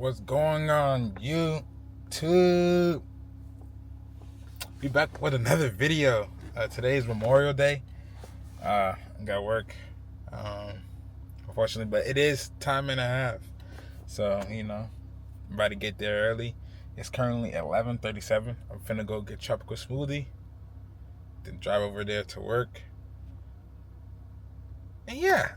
What's going on, YouTube? Be back with another video. Today is Memorial Day. I got work, unfortunately, but it is time and a half. So, I'm about to get there early. It's currently 11:37. I'm finna go get tropical smoothie, then drive over there to work. And yeah,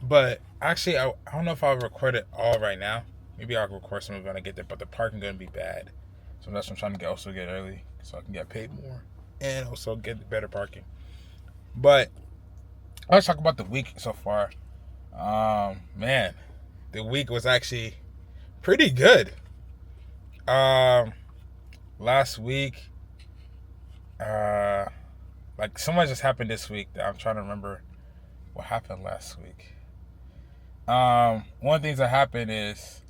but actually, I don't know if I'll record it all right now. Maybe I'll record some of it when I get there, but the parking gonna be bad. So that's what I'm trying to also get early so I can get paid more and also get better parking. But let's talk about the week so far. Man, the week was actually pretty good. Last week, like so much just happened this week that I'm trying to remember what happened last week. One of the things that happened is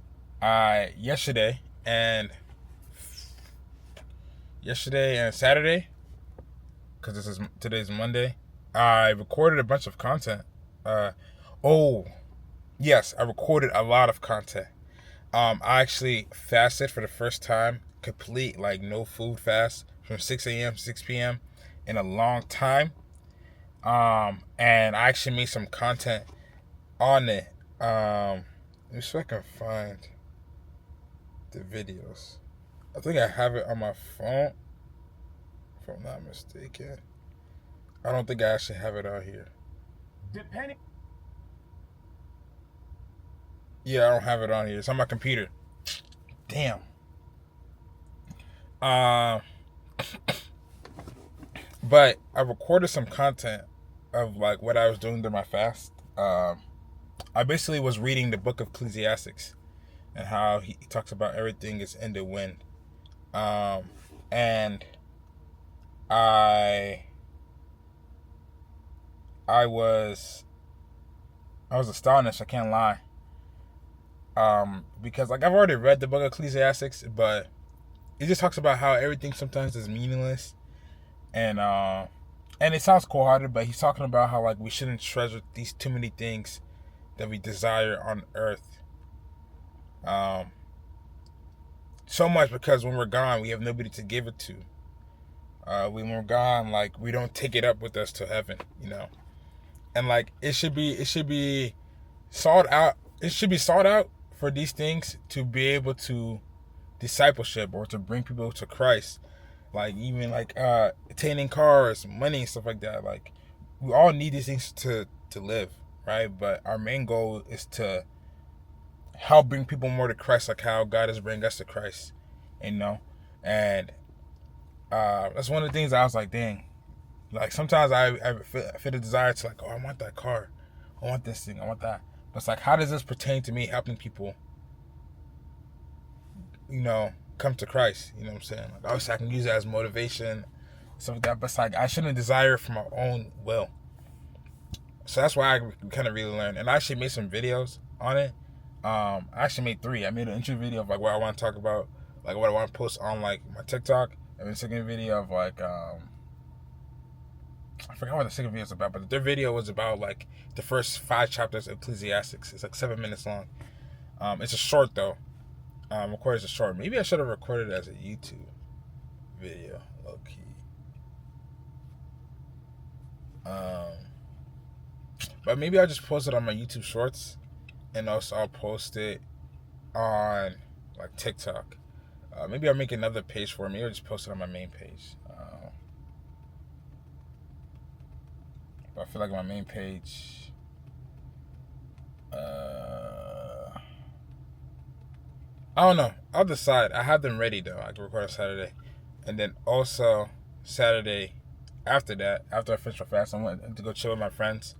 yesterday and Saturday, because today's Monday, I recorded a bunch of content. Yes, I recorded a lot of content. I actually fasted for the first time, complete like no food fast from 6 a.m. to 6 p.m. in a long time. And I actually made some content on it. Let me see if I can find the videos. I think I have it on my phone, if I'm not mistaken. I don't think I actually have it out here. Yeah, I don't have it on here. It's on my computer. Damn. But I recorded some content of like what I was doing during my fast. I basically was reading the book of Ecclesiastes and how he talks about everything is in the wind. And I was astonished, I can't lie. Because like I've already read the book of Ecclesiastes, but it just talks about how everything sometimes is meaningless. And it sounds cold-hearted, but he's talking about how like we shouldn't treasure these too many things that we desire on earth. So much because when we're gone, we have nobody to give it to. When we're gone, like we don't take it up with us to heaven, And like it should be sought out. It should be sought out for these things to be able to discipleship or to bring people to Christ. Like even like attaining cars, money, and stuff like that. Like we all need these things to live, right? But our main goal is to help bring people more to Christ, like how God is bringing us to Christ, And that's one of the things I was like, dang. Like sometimes I feel the desire to like, oh, I want that car, I want this thing, I want that. But it's like, how does this pertain to me helping people, come to Christ? You know what I'm saying? Like obviously I can use it as motivation, stuff like that. But it's like I shouldn't desire for my own will. So that's why I kind of really learned. And I actually made some videos on it. I actually made 3. I made an intro video of like what I want to talk about, like what I want to post on like my TikTok, and the second video of like I forgot what the second video is about, but the third video was about like the first 5 chapters of Ecclesiastes. It's like 7 minutes long. It's a short though. Of course, it's a short. Maybe I should have recorded it as a YouTube video, low key. But maybe I'll just post it on my YouTube Shorts, and also I'll post it on like TikTok. Maybe I'll make another page for it. Maybe I'll just post it on my main page. But I feel like my main page, I don't know. I'll decide. I have them ready though. I can record on Saturday, and then also Saturday after that, after I finish my fast, I went to go chill with my friends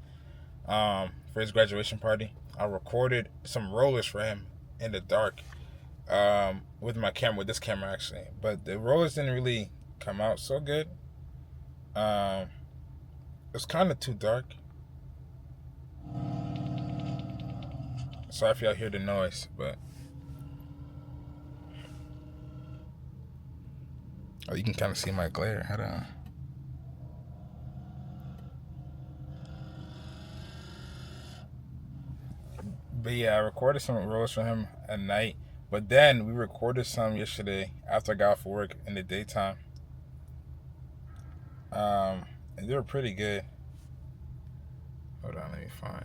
for his graduation party. I recorded some rollers for him in the dark with my camera, with this camera actually. But the rollers didn't really come out so good. It was kind of too dark. Sorry if y'all hear the noise, but you can kind of see my glare. Hold on. But yeah, I recorded some rollers for him at night, But then we recorded some yesterday after I got off work in the daytime. And they were pretty good. Hold on, let me find.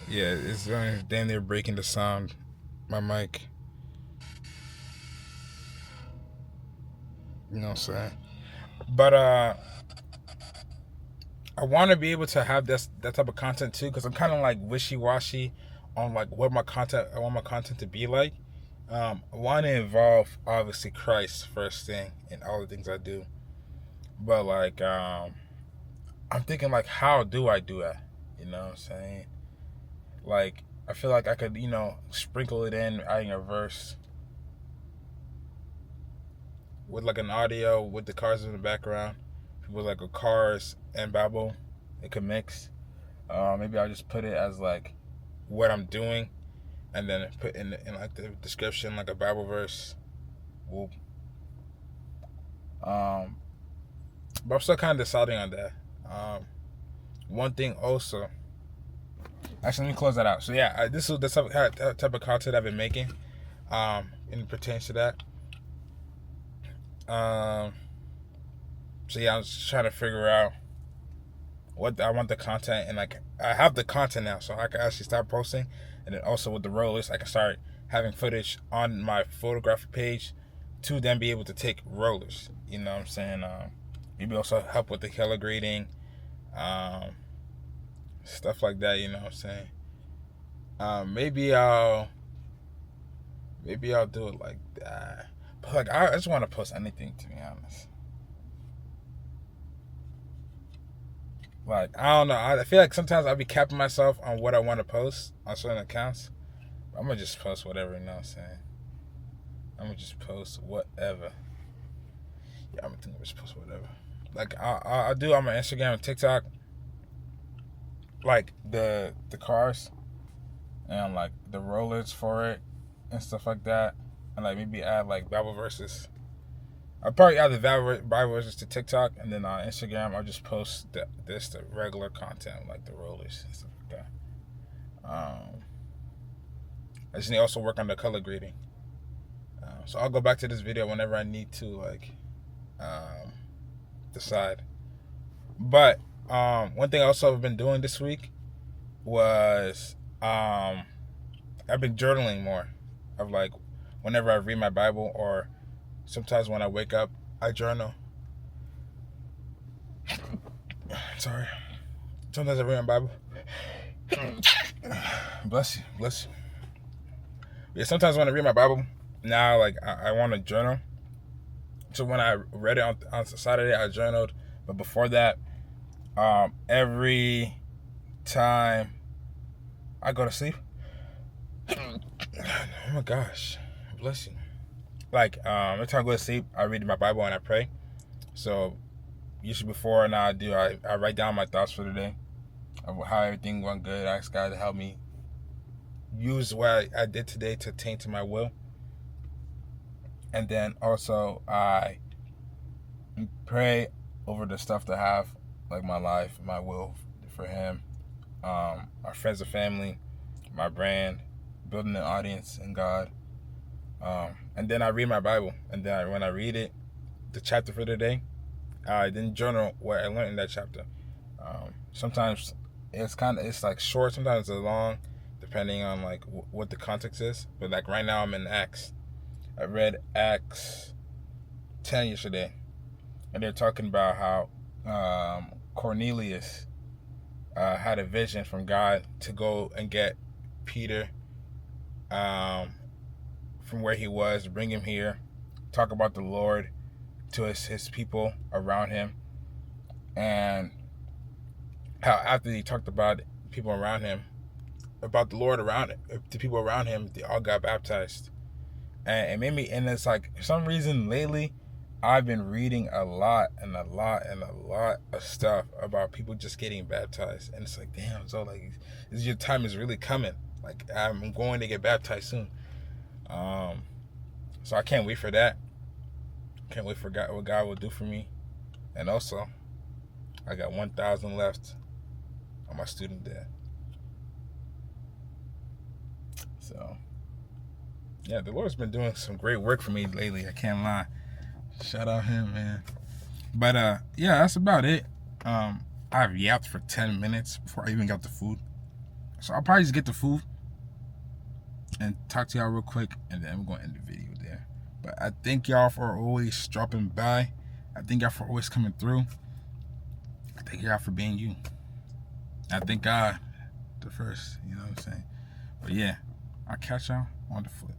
Yeah, it's damn near breaking the sound. My mic. You know what I'm saying? But I want to be able to have that type of content too, because I'm kind of like wishy-washy on like what my content I want my content to be like. I want to involve obviously Christ first thing in all the things I do, but like I'm thinking like, how do I do that? You know what I'm saying? Like, I feel like I could, sprinkle it in, adding a verse with like an audio with the cars in the background, with like a cars and Bible. It could mix. Maybe I'll just put it as like what I'm doing, and then put in like the description like a Bible verse. Whoop. But I'm still kind of deciding on that. One thing also. Actually, let me close that out. So yeah, this is the type of content I've been making. In pertains to that. So yeah, I'm just trying to figure out what I want the content, and like I have the content now, so I can actually start posting. And then also with the rollers, I can start having footage on my photographic page to then be able to take rollers. You know what I'm saying? Maybe also help with the color grading, stuff like that. You know what I'm saying? Maybe I'll do it like that. But like I just want to post anything, to be honest. Like, I don't know. I feel like sometimes I'll be capping myself on what I want to post on certain accounts. I'm going to just post whatever, you know what I'm saying? I'm going to just post whatever. Yeah, I'm going to just post whatever. Like, I'll do on my Instagram and TikTok, like, the cars and, like, the rollers for it and stuff like that. And, like, maybe add, like, Bible verses. I'll probably add the Bible verses to TikTok, and then on Instagram, I'll just post the regular content, like the rollers and stuff like that. I just need to also work on the color grading. So I'll go back to this video whenever I need to, like, decide. But one thing I also have been doing this week was I've been journaling more. Of like, whenever I read my Bible, or sometimes when I wake up, I journal. Sorry. Sometimes I read my Bible. Bless you. Yeah, sometimes when I read my Bible, now like I want to journal. So when I read it on Saturday, I journaled. But before that, every time I go to sleep, oh my gosh, bless you. Like every time I go to sleep, I read my Bible and I pray. So usually before now I write down my thoughts for the day, of how everything went good. I ask God to help me use what I did today to attain to my will. And then also I pray over the stuff to have, like my life, my will for Him, our friends and family, my brand, building an audience in God. And then I read my Bible, and then when I read it, the chapter for the day, I then journal what I learned in that chapter. Sometimes it's like short, sometimes it's long, depending on like what the context is. But like right now I'm in Acts. I read Acts 10 yesterday, and they're talking about how Cornelius had a vision from God to go and get Peter from where he was, bring him here, talk about the Lord to his people around him, and how after he talked about people around him, about the Lord around it, the people around him, they all got baptized. And it made me, and it's like, for some reason lately, I've been reading a lot of stuff about people just getting baptized. And it's like, damn, so like, your time is really coming. Like, I'm going to get baptized soon. So I can't wait for that. Can't wait for God, what God will do for me. And also, I got 1,000 left on my student there. So, yeah, the Lord's been doing some great work for me lately. I can't lie. Shout out him, man. But yeah, that's about it. I've yapped for 10 minutes before I even got the food. So I'll probably just get the food and talk to y'all real quick, and then we're going to end the video there. But I thank y'all for always dropping by. I thank y'all for always coming through. I thank y'all for being you. I thank God the first, you know what I'm saying? But yeah, I'll catch y'all on the flip.